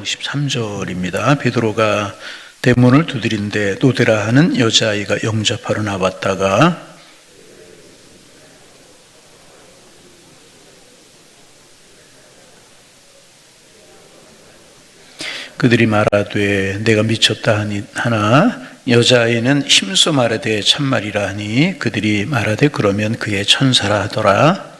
장 13절입니다. 베드로가 대문을 두드린데 노대라 하는 여자아이가 영접하러 나왔다가 그들이 말하되 내가 미쳤다 하나 여자아이는 힘써 말하되 참말이라 하니 그들이 말하되 그러면 그의 천사라 하더라.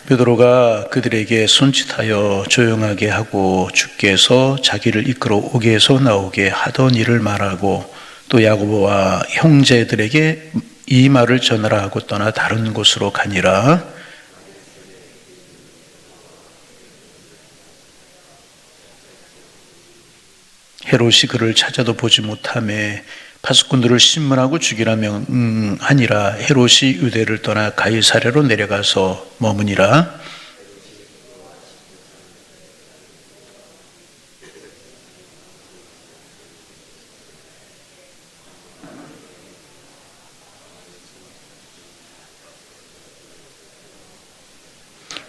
베드로가 그들에게 손짓하여 조용하게 하고 주께서 자기를 이끌어 오게 해서 나오게 하던 일을 말하고 또 야고보와 형제들에게 이 말을 전하라 하고 떠나 다른 곳으로 가니라. 헤롯이 그를 찾아도 보지 못하매 파수꾼들을 신문하고 죽이라 명하니라. 헤롯이 유대를 떠나 가이사랴로 내려가서 머무니라.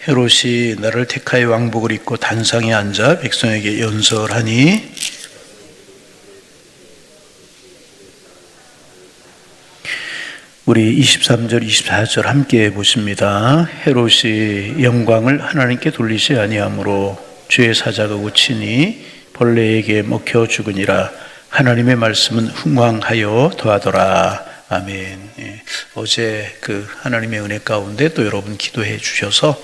헤롯이 나를 택하여 왕복을 입고 단상에 앉아 백성에게 연설하니 우리 23절, 24절 함께 보십니다. 헤롯이 영광을 하나님께 돌리지 아니하므로 주의 사자가 우치니 벌레에게 먹혀 죽으니라. 하나님의 말씀은 흥왕하여 더하더라. 아멘. 어제 그 하나님의 은혜 가운데 또 여러분 기도해 주셔서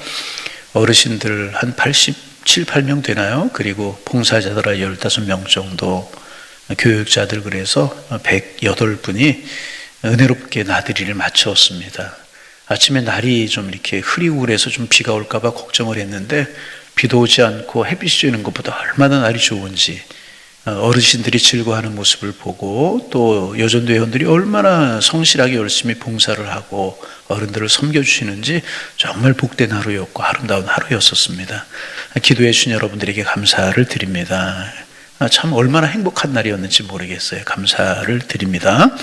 어르신들 한 87, 8명 되나요? 그리고 봉사자들 15명 정도, 교육자들 그래서 108분이 은혜롭게 나들이를 마쳤습니다. 아침에 날이 좀 이렇게 흐리고 그래서 좀 비가 올까봐 걱정을 했는데 비도 오지 않고 햇빛이 쬐는 것보다 얼마나 날이 좋은지 어르신들이 즐거워하는 모습을 보고 또 여전도 회원들이 얼마나 성실하게 열심히 봉사를 하고 어른들을 섬겨주시는지 정말 복된 하루였고 아름다운 하루였었습니다. 기도해 주신 여러분들에게 감사를 드립니다. 참 얼마나 행복한 날이었는지 모르겠어요. 감사를 드립니다.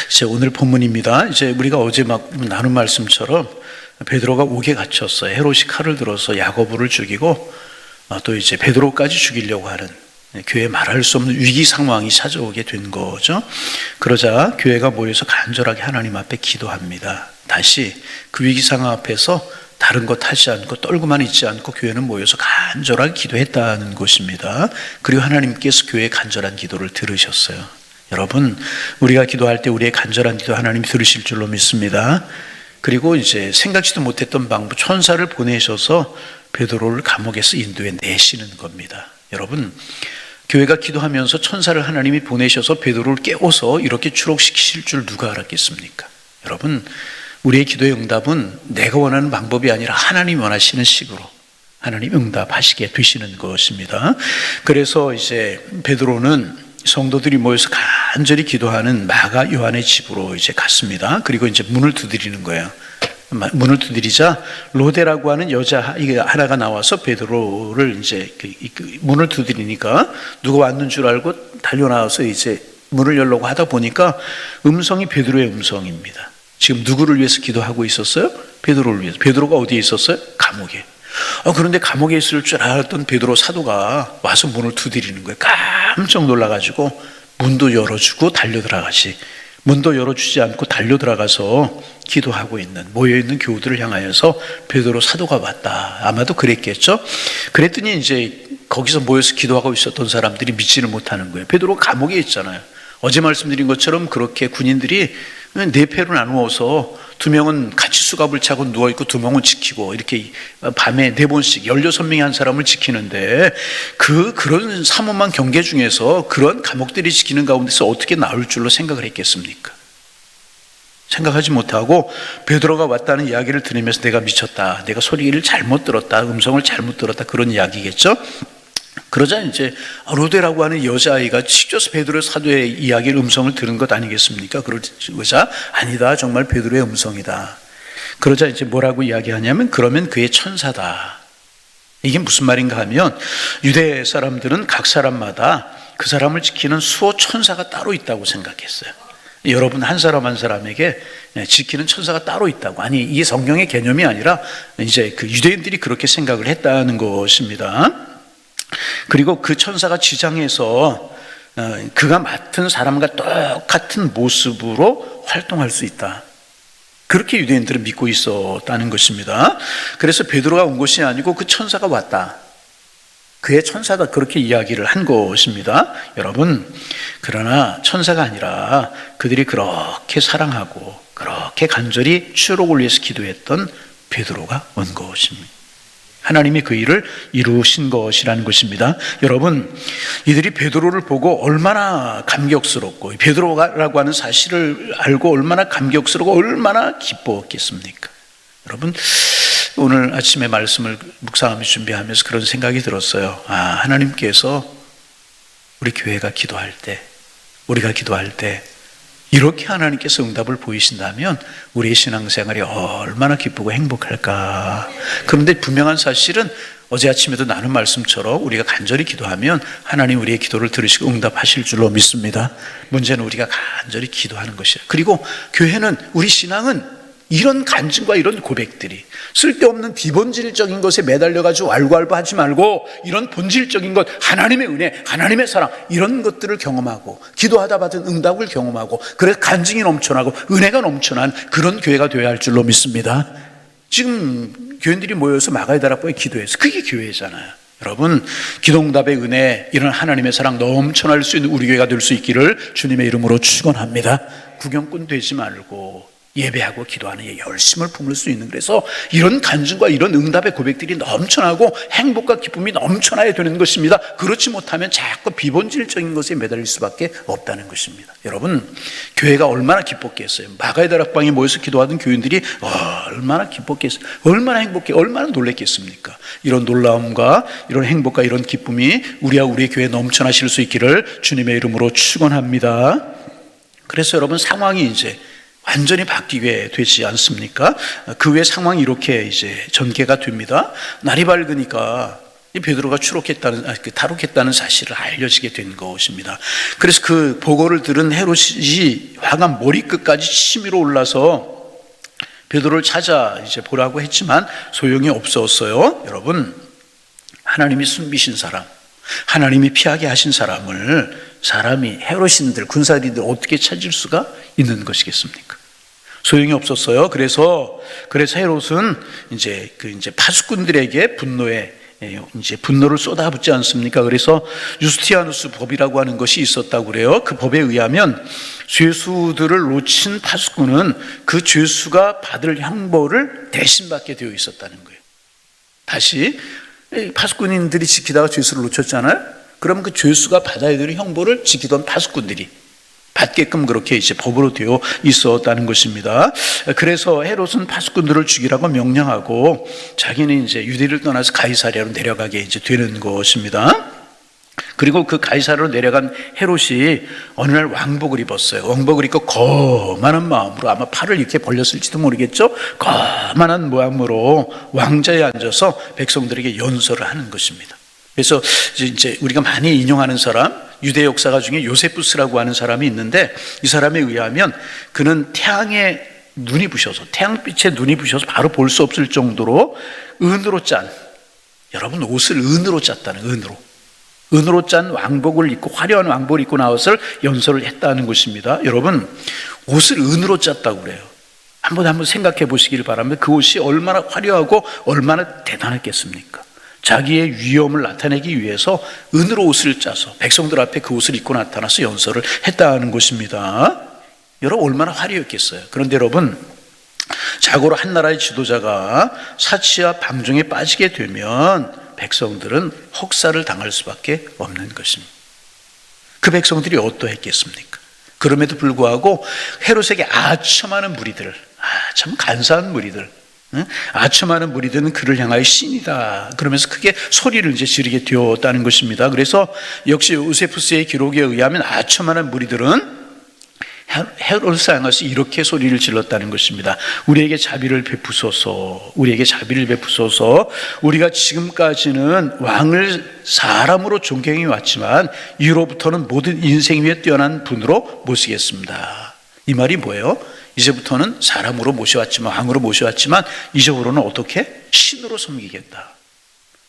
이제 오늘 본문입니다. 이제 우리가 어제 막 나눈 말씀처럼 베드로가 옥에 갇혔어요. 헤롯이 칼을 들어서 야고보를 죽이고 또 이제 베드로까지 죽이려고 하는 교회에 말할 수 없는 위기 상황이 찾아오게 된 거죠. 그러자 교회가 모여서 간절하게 하나님 앞에 기도합니다. 다시 그 위기 상황 앞에서 다른 것 하지 않고 떨고만 있지 않고 교회는 모여서 간절하게 기도했다는 것입니다. 그리고 하나님께서 교회의 간절한 기도를 들으셨어요. 여러분, 우리가 기도할 때 우리의 간절한 기도 하나님이 들으실 줄로 믿습니다. 그리고 이제 생각지도 못했던 방법, 천사를 보내셔서 베드로를 감옥에서 인도해 내시는 겁니다. 여러분, 교회가 기도하면서 천사를 하나님이 보내셔서 베드로를 깨워서 이렇게 추록시키실 줄 누가 알았겠습니까? 여러분, 우리의 기도의 응답은 내가 원하는 방법이 아니라 하나님이 원하시는 식으로 하나님 응답하시게 되시는 것입니다. 그래서 이제 베드로는 성도들이 모여서 간절히 기도하는 마가 요한의 집으로 이제 갔습니다. 그리고 이제 문을 두드리는 거예요. 문을 두드리자 로데라고 하는 여자 하나가 나와서 베드로를 이제 문을 두드리니까 누가 왔는 줄 알고 달려나와서 이제 문을 열려고 하다 보니까 음성이 베드로의 음성입니다. 지금 누구를 위해서 기도하고 있었어요? 베드로를 위해서. 베드로가 어디에 있었어요? 감옥에. 그런데 감옥에 있을 줄 알았던 베드로 사도가 와서 문을 두드리는 거예요. 깜짝 놀라가지고 문도 열어주고 달려들어가시. 문도 열어주지 않고 달려들어가서 기도하고 있는 모여있는 교우들을 향하여서 베드로 사도가 왔다. 아마도 그랬겠죠. 그랬더니 이제 거기서 모여서 기도하고 있었던 사람들이 믿지를 못하는 거예요. 베드로가 감옥에 있잖아요. 어제 말씀드린 것처럼 그렇게 군인들이 네 패로 나누어서 2명은 같이 수갑을 차고 누워있고 2명은 지키고 이렇게 밤에 4번씩 16명이 한 사람을 지키는데 그런 삼엄한 경계 중에서 그런 감옥들이 지키는 가운데서 어떻게 나올 줄로 생각을 했겠습니까? 생각하지 못하고 베드로가 왔다는 이야기를 들으면서 내가 미쳤다, 내가 소리를 잘못 들었다, 음성을 잘못 들었다, 그런 이야기겠죠. 그러자 이제 로데라고 하는 여자아이가 직접 베드로의 사도의 이야기를 음성을 들은 것 아니겠습니까? 그러자 아니다, 정말 베드로의 음성이다. 그러자 이제 뭐라고 이야기하냐면 그러면 그의 천사다. 이게 무슨 말인가 하면 유대 사람들은 각 사람마다 그 사람을 지키는 수호 천사가 따로 있다고 생각했어요. 여러분 한 사람 한 사람에게 지키는 천사가 따로 있다고. 아니, 이게 성경의 개념이 아니라 이제 그 유대인들이 그렇게 생각을 했다는 것입니다. 그리고 그 천사가 지상에서 그가 맡은 사람과 똑같은 모습으로 활동할 수 있다. 그렇게 유대인들은 믿고 있었다는 것입니다. 그래서 베드로가 온 것이 아니고 그 천사가 왔다. 그의 천사가 그렇게 이야기를 한 것입니다. 여러분, 그러나 천사가 아니라 그들이 그렇게 사랑하고 그렇게 간절히 추록을 위해서 기도했던 베드로가 온 것입니다. 하나님이 그 일을 이루신 것이라는 것입니다. 여러분, 이들이 베드로를 보고 얼마나 감격스럽고 베드로라고 하는 사실을 알고 얼마나 감격스럽고 얼마나 기뻤겠습니까? 여러분, 오늘 아침에 말씀을 묵상하면서 준비하면서 그런 생각이 들었어요. 하나님께서 우리 교회가 기도할 때, 우리가 기도할 때 이렇게 하나님께서 응답을 보이신다면 우리의 신앙생활이 얼마나 기쁘고 행복할까. 그런데 분명한 사실은 어제 아침에도 나눈 말씀처럼 우리가 간절히 기도하면 하나님 우리의 기도를 들으시고 응답하실 줄로 믿습니다. 문제는 우리가 간절히 기도하는 것이에요. 그리고 교회는, 우리 신앙은 이런 간증과 이런 고백들이 쓸데없는 비본질적인 것에 매달려가지고 알고알고하지 말고 이런 본질적인 것, 하나님의 은혜, 하나님의 사랑, 이런 것들을 경험하고 기도하다 받은 응답을 경험하고 그래서 간증이 넘쳐나고 은혜가 넘쳐난 그런 교회가 되어야 할 줄로 믿습니다. 지금 교인들이 모여서 마가의 다락방에 기도해서 그게 교회잖아요. 여러분, 기도응답의 은혜, 이런 하나님의 사랑 넘쳐날 수 있는 우리 교회가 될 수 있기를 주님의 이름으로 축원합니다. 구경꾼 되지 말고 예배하고 기도하는 열심을 품을 수 있는, 그래서 이런 간증과 이런 응답의 고백들이 넘쳐나고 행복과 기쁨이 넘쳐나야 되는 것입니다. 그렇지 못하면 자꾸 비본질적인 것에 매달릴 수밖에 없다는 것입니다. 여러분, 교회가 얼마나 기뻤겠어요. 마가의 다락방에 모여서 기도하던 교인들이 얼마나 기뻤겠어요. 얼마나 행복해, 얼마나 놀랬겠습니까? 이런 놀라움과 이런 행복과 이런 기쁨이 우리와 우리의 교회에 넘쳐나실 수 있기를 주님의 이름으로 축원합니다. 그래서 여러분, 상황이 이제 완전히 바뀌게 되지 않습니까? 그 후에 상황이 이렇게 이제 전개가 됩니다. 날이 밝으니까 이 베드로가 탈옥했다는 사실을 알려지게 된 것입니다. 그래서 그 보고를 들은 헤롯이 화가 머리끝까지 치밀어 올라서 베드로를 찾아 이제 보라고 했지만 소용이 없었어요. 여러분, 하나님이 숨기신 사람, 하나님이 피하게 하신 사람을 사람이, 헤롯인들, 군사리들 어떻게 찾을 수가 있는 것이겠습니까? 소용이 없었어요. 그래서 헤롯은 이제 파수꾼들에게 분노를 쏟아붓지 않습니까? 그래서 유스티아누스 법이라고 하는 것이 있었다고 그래요. 그 법에 의하면 죄수들을 놓친 파수꾼은 그 죄수가 받을 형벌을 대신 받게 되어 있었다는 거예요. 다시, 파수꾼인들이 지키다가 죄수를 놓쳤잖아요. 그러면 그 죄수가 받아야 되는 형벌을 지키던 파수꾼들이 받게끔 그렇게 이제 법으로 되어 있었다는 것입니다. 그래서 헤롯은 파수꾼들을 죽이라고 명령하고 자기는 이제 유대를 떠나서 가이사랴로 내려가게 이제 되는 것입니다. 그리고 그 가이사랴로 내려간 헤롯이 어느 날 왕복을 입었어요. 왕복을 입고 거만한 마음으로, 아마 팔을 이렇게 벌렸을지도 모르겠죠. 거만한 모양으로 왕자에 앉아서 백성들에게 연설을 하는 것입니다. 그래서 이제 우리가 많이 인용하는 사람, 유대 역사가 중에 요세푸스라고 하는 사람이 있는데, 이 사람에 의하면 그는 태양의 눈이 부셔서, 태양빛에 눈이 부셔서 바로 볼 수 없을 정도로 은으로 짠, 여러분, 옷을 은으로 짰다는, 은으로 짠 왕복을 입고, 화려한 왕복을 입고 나와서 연설을 했다는 것입니다. 여러분, 옷을 은으로 짰다고 그래요. 한번 생각해 보시길 바랍니다. 그 옷이 얼마나 화려하고 얼마나 대단했겠습니까? 자기의 위엄을 나타내기 위해서 은으로 옷을 짜서 백성들 앞에 그 옷을 입고 나타나서 연설을 했다는 것입니다. 여러분, 얼마나 화려했겠어요. 그런데 여러분, 자고로 한 나라의 지도자가 사치와 방종에 빠지게 되면 백성들은 혹사를 당할 수밖에 없는 것입니다. 그 백성들이 어떠했겠습니까? 그럼에도 불구하고 헤롯에게 아첨하는 무리들, 참 간사한 무리들, 아첨하는 무리들은 그를 향하여 신이다 그러면서 크게 소리를 이제 지르게 되었다는 것입니다. 그래서 역시 요세푸스의 기록에 의하면 아첨하는 무리들은 헤롯을 향해서 이렇게 소리를 질렀다는 것입니다. 우리에게 자비를 베푸소서, 우리에게 자비를 베푸소서. 우리가 지금까지는 왕을 사람으로 존경해 왔지만 이로부터는 모든 인생 위에 뛰어난 분으로 모시겠습니다. 이 말이 뭐예요? 이제부터는 사람으로 모셔왔지만, 왕으로 모셔왔지만 이제부터는 어떻게? 신으로 섬기겠다.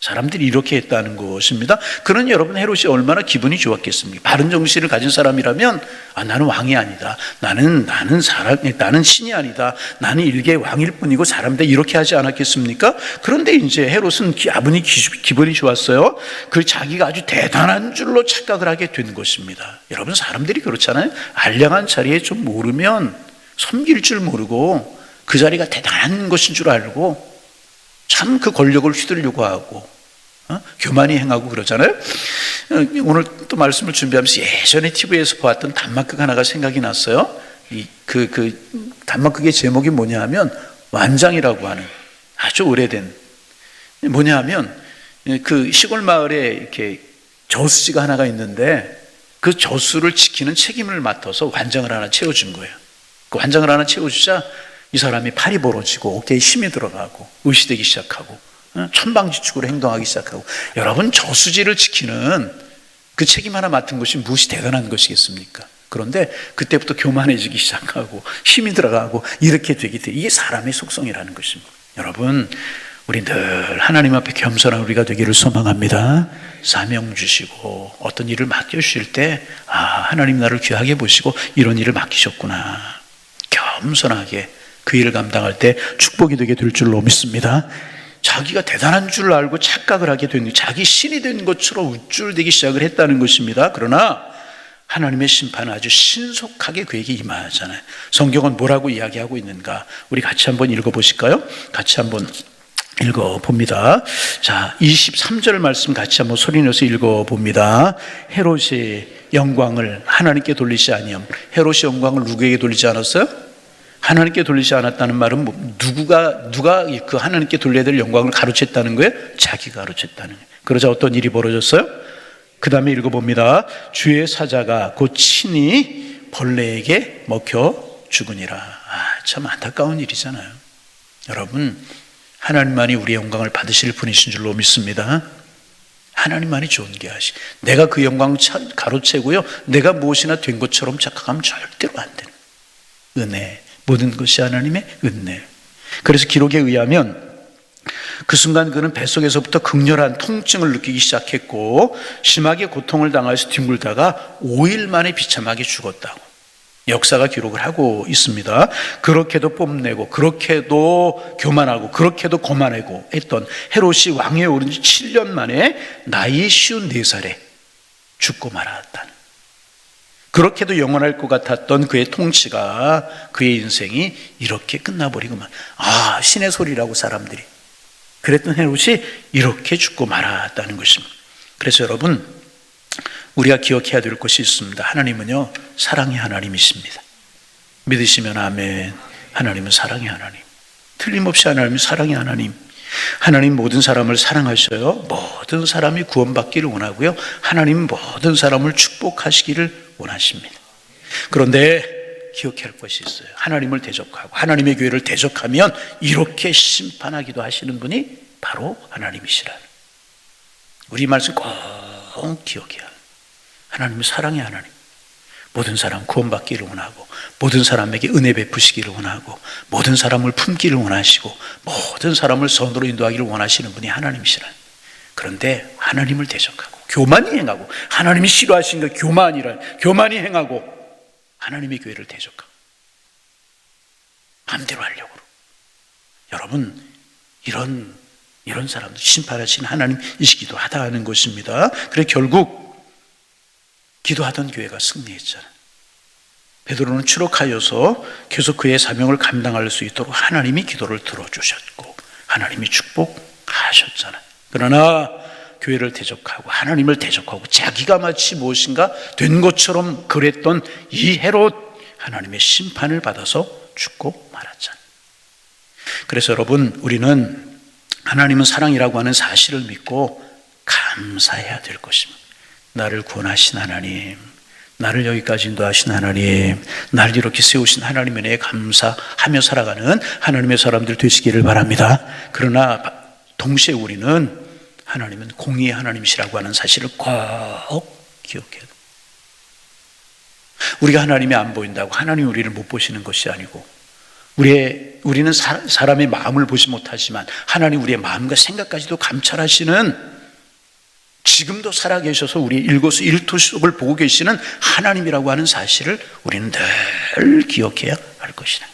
사람들이 이렇게 했다는 것입니다. 그러니 여러분, 헤롯이 얼마나 기분이 좋았겠습니까? 바른 정신을 가진 사람이라면 나는 왕이 아니다. 나는 신이 아니다. 나는 일개의 왕일 뿐이고 사람들 이렇게 하지 않았겠습니까? 그런데 이제 헤롯은 아버니 기분이 좋았어요. 그 자기가 아주 대단한 줄로 착각을 하게 된 것입니다. 여러분, 사람들이 그렇잖아요. 알량한 자리에 좀 오르면 섬길 줄 모르고 그 자리가 대단한 것인 줄 알고 참 그 권력을 휘두르려고 하고 교만이 행하고 그러잖아요. 오늘 또 말씀을 준비하면서 예전에 TV에서 보았던 단막극 하나가 생각이 났어요. 그 단막극의 제목이 뭐냐 하면 완장이라고 하는, 아주 오래된, 뭐냐 하면 그 시골 마을에 이렇게 저수지가 하나가 있는데 그 저수를 지키는 책임을 맡아서 완장을 하나 채워준 거예요. 그 완장을 하나 채워주자 이 사람이 팔이 벌어지고 어깨에 힘이 들어가고 의시되기 시작하고 천방지축으로 행동하기 시작하고. 여러분, 저수지를 지키는 그 책임 하나 맡은 것이 무엇이 대단한 것이겠습니까? 그런데 그때부터 교만해지기 시작하고 힘이 들어가고 이렇게 되기 때문에 이게 사람의 속성이라는 것입니다. 여러분, 우리 늘 하나님 앞에 겸손한 우리가 되기를 소망합니다. 사명 주시고 어떤 일을 맡겨주실 때 하나님 나를 귀하게 보시고 이런 일을 맡기셨구나, 겸손하게 그 일을 감당할 때 축복이 되게 될 줄로 믿습니다. 자기가 대단한 줄 알고 착각을 하게 된, 자기 신이 된 것처럼 우쭐대기 시작을 했다는 것입니다. 그러나 하나님의 심판은 아주 신속하게 그에게 임하잖아요. 성경은 뭐라고 이야기하고 있는가? 우리 같이 한번 읽어보실까요? 같이 한번 읽어봅니다. 자, 23절 말씀 같이 한번 소리내서 읽어봅니다. 헤롯이 영광을 하나님께 돌리지 아니함. 헤롯이 영광을 누구에게 돌리지 않았어요? 하나님께 돌리지 않았다는 말은 누가 그 하나님께 돌려야 될 영광을 가로챘다는 거예요? 자기가 가로챘다는 거예요. 그러자 어떤 일이 벌어졌어요? 그 다음에 읽어봅니다. 주의 사자가 곧 친히 벌레에게 먹혀 죽으니라. 참 안타까운 일이잖아요. 여러분, 하나님만이 우리의 영광을 받으실 분이신 줄로 믿습니다. 하나님만이 존귀 하시. 내가 그 영광을 가로채고요, 내가 무엇이나 된 것처럼 착각하면 절대로 안 되는 은혜. 모든 것이 하나님의 은혜. 그래서 기록에 의하면 그 순간 그는 뱃속에서부터 극렬한 통증을 느끼기 시작했고 심하게 고통을 당해서 뒹굴다가 5일 만에 비참하게 죽었다고 역사가 기록을 하고 있습니다. 그렇게도 뽐내고 그렇게도 교만하고 그렇게도 거만하고 했던 헤롯이 왕위에 오른 지 7년 만에 나이 54살에 죽고 말았다는, 그렇게도 영원할 것 같았던 그의 통치가, 그의 인생이 이렇게 끝나버리고만, 신의 소리라고 사람들이 그랬던 헤롯이 이렇게 죽고 말았다는 것입니다. 그래서 여러분, 우리가 기억해야 될 것이 있습니다. 하나님은요, 사랑의 하나님이십니다. 믿으시면 아멘. 하나님은 사랑의 하나님. 틀림없이 하나님은 사랑의 하나님. 하나님 모든 사람을 사랑하셔요. 모든 사람이 구원받기를 원하고요, 하나님 모든 사람을 축복하시기를 원하십니다. 그런데 기억해야 할 것이 있어요. 하나님을 대적하고 하나님의 교회를 대적하면 이렇게 심판하기도 하시는 분이 바로 하나님이시라는, 우리 말씀 꼭 기억해야 해요. 하나님은 사랑의 하나님. 모든 사람 구원받기를 원하고 모든 사람에게 은혜 베푸시기를 원하고 모든 사람을 품기를 원하시고 모든 사람을 선으로 인도하기를 원하시는 분이 하나님이시라는. 그런데 하나님을 대적하고 교만이 행하고, 하나님이 싫어하시는 게 교만이 행하고 하나님의 교회를 대적하고 마음대로 하려고. 여러분, 이런 사람들 심판하신 하나님이시기도 하다는 것입니다. 그래 결국 기도하던 교회가 승리했잖아요. 베드로는 추록하여서 계속 그의 사명을 감당할 수 있도록 하나님이 기도를 들어주셨고 하나님이 축복하셨잖아요. 그러나 교회를 대적하고 하나님을 대적하고 자기가 마치 무엇인가 된 것처럼 그랬던 이 헤롯, 하나님의 심판을 받아서 죽고 말았잖아요. 그래서 여러분, 우리는 하나님은 사랑이라고 하는 사실을 믿고 감사해야 될 것입니다. 나를 구원하신 하나님, 나를 여기까지 인도하신 하나님, 나를 이렇게 세우신 하나님의 은혜에 감사하며 살아가는 하나님의 사람들 되시기를 바랍니다. 그러나 동시에 우리는 하나님은 공의의 하나님이시라고 하는 사실을 꼭 기억해야 돼요. 우리가 하나님이 안 보인다고 하나님이 우리를 못 보시는 것이 아니고, 우리는 사람의 마음을 보지 못하지만 하나님 우리의 마음과 생각까지도 감찰하시는, 지금도 살아계셔서 우리의 일거수일투족을 보고 계시는 하나님이라고 하는 사실을 우리는 늘 기억해야 할 것이다.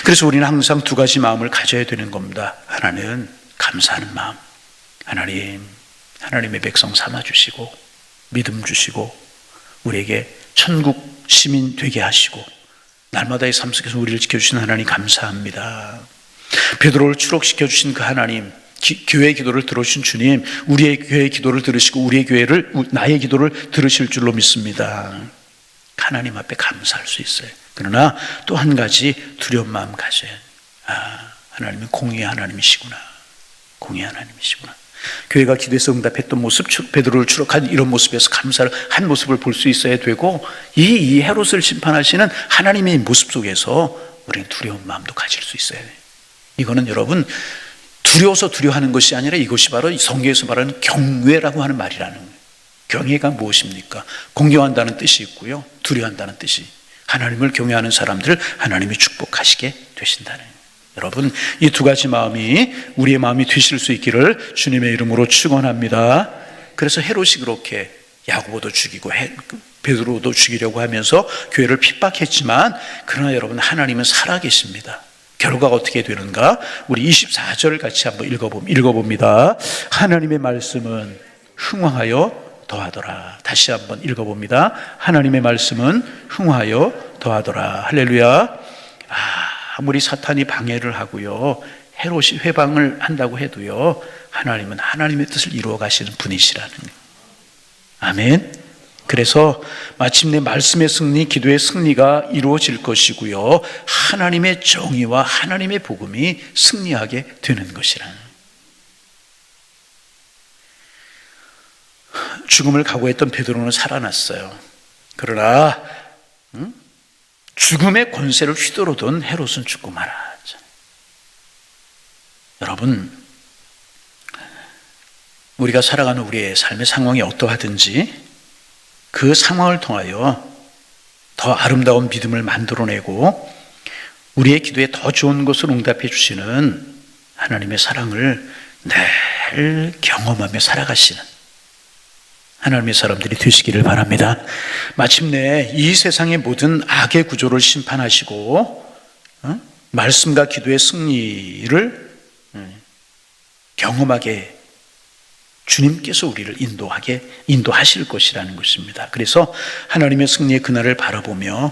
그래서 우리는 항상 두 가지 마음을 가져야 되는 겁니다. 하나는 감사하는 마음, 하나님의 백성 삼아주시고 믿음 주시고 우리에게 천국 시민 되게 하시고 날마다의 삶 속에서 우리를 지켜주신 하나님 감사합니다. 베드로를 추록시켜 주신 그 하나님, 교회의 기도를 들어주신 주님, 우리의 교회의 기도를 들으시고 나의 기도를 들으실 줄로 믿습니다. 하나님 앞에 감사할 수 있어요. 그러나 또 한 가지 두려운 마음 가져야 해요. 하나님은 공의의 하나님이시구나. 공의의 하나님이시구나. 교회가 기도해서 응답했던 모습, 베드로를 추록한 이런 모습에서 감사를 한 모습을 볼 수 있어야 되고, 이 헤롯을 심판하시는 하나님의 모습 속에서 우리는 두려운 마음도 가질 수 있어야 돼요. 이거는 여러분 두려워서 두려워하는 것이 아니라 이것이 바로 성경에서 말하는 경외라고 하는 말이라는 거예요. 경외가 무엇입니까? 공경한다는 뜻이 있고요, 두려워한다는 뜻이, 하나님을 경외하는 사람들을 하나님이 축복하시게 되신다는 거예요. 여러분, 이 두 가지 마음이 우리의 마음이 되실 수 있기를 주님의 이름으로 축원합니다. 그래서 헤롯이 그렇게 야고보도 죽이고 베드로도 죽이려고 하면서 교회를 핍박했지만, 그러나 여러분 하나님은 살아계십니다. 결과가 어떻게 되는가? 우리 24절 같이 한번 읽어봅니다. 하나님의 말씀은 흥황하여 더하더라. 다시 한번 읽어봅니다. 하나님의 말씀은 흥황하여 더하더라. 할렐루야. 아무리 사탄이 방해를 하고요, 헤롯이 회방을 한다고 해도요, 하나님은 하나님의 뜻을 이루어 가시는 분이시라는 거예요. 아멘. 그래서 마침내 말씀의 승리, 기도의 승리가 이루어질 것이고요, 하나님의 정의와 하나님의 복음이 승리하게 되는 것이라는 거예요. 죽음을 각오했던 베드로는 살아났어요. 그러나 죽음의 권세를 휘두르던 헤롯은 죽고 말았죠. 여러분, 우리가 살아가는 우리의 삶의 상황이 어떠하든지 그 상황을 통하여 더 아름다운 믿음을 만들어내고 우리의 기도에 더 좋은 것을 응답해 주시는 하나님의 사랑을 늘 경험하며 살아가시는 하나님의 사람들이 되시기를 바랍니다. 마침내 이 세상의 모든 악의 구조를 심판하시고 말씀과 기도의 승리를 경험하게 주님께서 우리를 인도하실 것이라는 것입니다. 그래서 하나님의 승리의 그날을 바라보며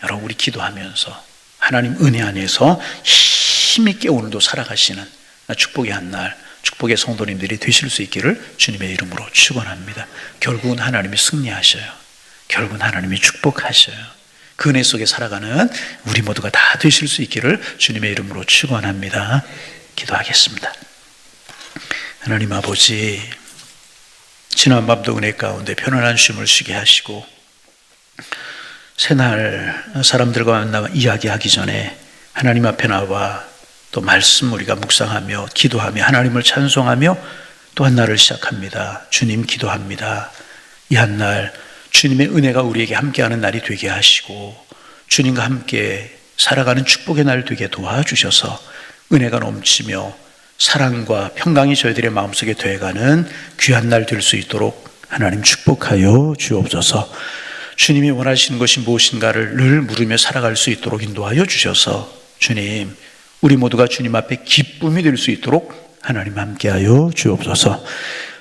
여러분 우리 기도하면서 하나님 은혜 안에서 힘있게 오늘도 살아가시는 축복의 한날, 축복의 성도님들이 되실 수 있기를 주님의 이름으로 축원합니다. 결국은 하나님이 승리하셔요. 결국은 하나님이 축복하셔요. 그 은혜 속에 살아가는 우리 모두가 다 되실 수 있기를 주님의 이름으로 축원합니다. 기도하겠습니다. 하나님 아버지, 지난 밤도 은혜 가운데 편안한 쉼을 쉬게 하시고 새날 사람들과 만나 이야기하기 전에 하나님 앞에 나와 또 말씀 우리가 묵상하며 기도하며 하나님을 찬송하며 또 한 날을 시작합니다. 주님 기도합니다. 이 한 날 주님의 은혜가 우리에게 함께하는 날이 되게 하시고 주님과 함께 살아가는 축복의 날 되게 도와주셔서 은혜가 넘치며 사랑과 평강이 저희들의 마음속에 되어가는 귀한 날 될 수 있도록 하나님 축복하여 주옵소서. 주님이 원하시는 것이 무엇인가를 늘 물으며 살아갈 수 있도록 인도하여 주셔서 주님, 우리 모두가 주님 앞에 기쁨이 될 수 있도록 하나님 함께하여 주옵소서.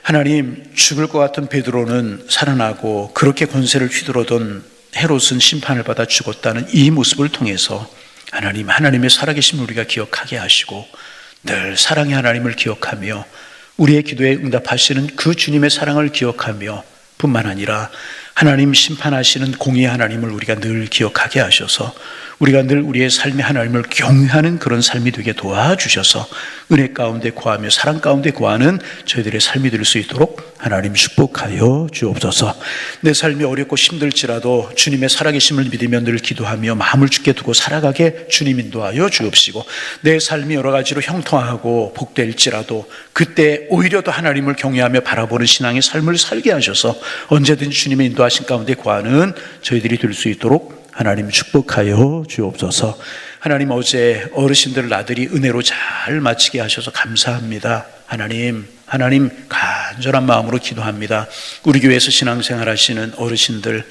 하나님, 죽을 것 같은 베드로는 살아나고 그렇게 권세를 휘두르던 헤롯은 심판을 받아 죽었다는 이 모습을 통해서 하나님, 하나님의 살아계심을 우리가 기억하게 하시고 늘 사랑의 하나님을 기억하며 우리의 기도에 응답하시는 그 주님의 사랑을 기억하며 뿐만 아니라 하나님 심판하시는 공의의 하나님을 우리가 늘 기억하게 하셔서 우리가 늘 우리의 삶에 하나님을 경외하는 그런 삶이 되게 도와주셔서 은혜 가운데 거하며 사랑 가운데 거하는 저희들의 삶이 될 수 있도록 하나님 축복하여 주옵소서. 내 삶이 어렵고 힘들지라도 주님의 살아계심을 믿으며 늘 기도하며 마음을 주께 두고 살아가게 주님 인도하여 주옵시고, 내 삶이 여러 가지로 형통하고 복될지라도 그때 오히려 더 하나님을 경외하며 바라보는 신앙의 삶을 살게 하셔서 언제든지 주님의 인도하신 가운데 거하는 저희들이 될 수 있도록 하나님 축복하여 주옵소서. 하나님, 어제 어르신들 나들이 은혜로 잘 마치게 하셔서 감사합니다. 하나님 간절한 마음으로 기도합니다. 우리 교회에서 신앙생활 하시는 어르신들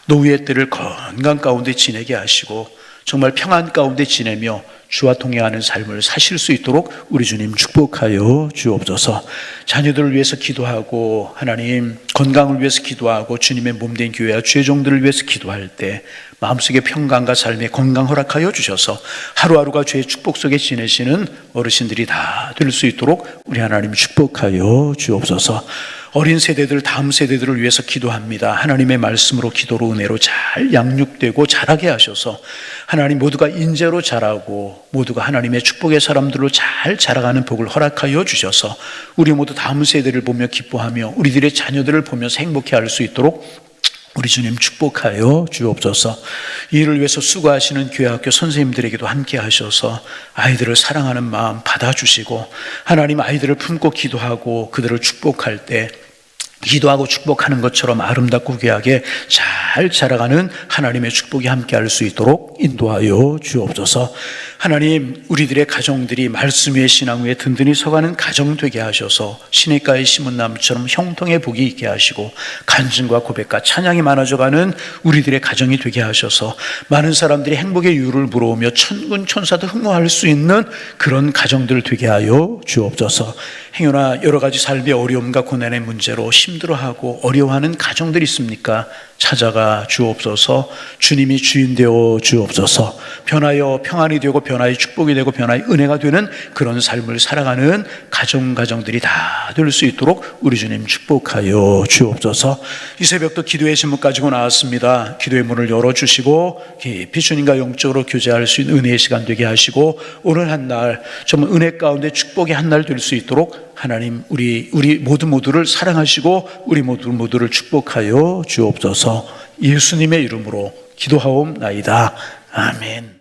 노후의 때를 건강 가운데 지내게 하시고 정말 평안 가운데 지내며 주와 동행하는 삶을 사실 수 있도록 우리 주님 축복하여 주옵소서. 자녀들을 위해서 기도하고 하나님 건강을 위해서 기도하고 주님의 몸된 교회와 주의 종들을 위해서 기도할 때 마음속에 평강과 삶의 건강 허락하여 주셔서 하루하루가 주의 축복 속에 지내시는 어르신들이 다 될 수 있도록 우리 하나님 축복하여 주옵소서. 어린 세대들, 다음 세대들을 위해서 기도합니다. 하나님의 말씀으로 기도로 은혜로 잘 양육되고 자라게 하셔서 하나님 모두가 인재로 자라고 모두가 하나님의 축복의 사람들로 잘 자라가는 복을 허락하여 주셔서 우리 모두 다음 세대를 보며 기뻐하며 우리들의 자녀들을 보면서 행복해할 수 있도록 우리 주님 축복하여 주옵소서. 이 일을 위해서 수고하시는 교회학교 선생님들에게도 함께 하셔서 아이들을 사랑하는 마음 받아주시고 하나님 아이들을 품고 기도하고 그들을 축복할 때 기도하고 축복하는 것처럼 아름답고 귀하게 잘 자라가는 하나님의 축복이 함께할 수 있도록 인도하여 주옵소서. 하나님, 우리들의 가정들이 말씀 위에 신앙 위에 든든히 서가는 가정 되게 하셔서 시냇가에 심은 나무처럼 형통의 복이 있게 하시고 간증과 고백과 찬양이 많아져가는 우리들의 가정이 되게 하셔서 많은 사람들이 행복의 이유를 물어오며 천군 천사도 흠모할 수 있는 그런 가정들 되게 하여 주옵소서. 행여나 여러 가지 삶의 어려움과 고난의 문제로 힘들어하고 어려워하는 가정들이 있습니까? 찾아가 주옵소서. 주님이 주인 되어 주옵소서. 변하여 평안이 되고 변화의 축복이 되고 변화의 은혜가 되는 그런 삶을 살아가는 가정들이 다 될 수 있도록 우리 주님 축복하여 주옵소서. 이 새벽도 기도의 제목 가지고 나왔습니다. 기도의 문을 열어주시고 깊이 주님과 영적으로 교제할 수 있는 은혜의 시간 되게 하시고 오늘 한 날 정말 은혜 가운데 축복의 한 날 될 수 있도록 하나님 우리 모두를 사랑하시고 우리 모두를 축복하여 주옵소서. 예수님의 이름으로 기도하옵나이다. 아멘.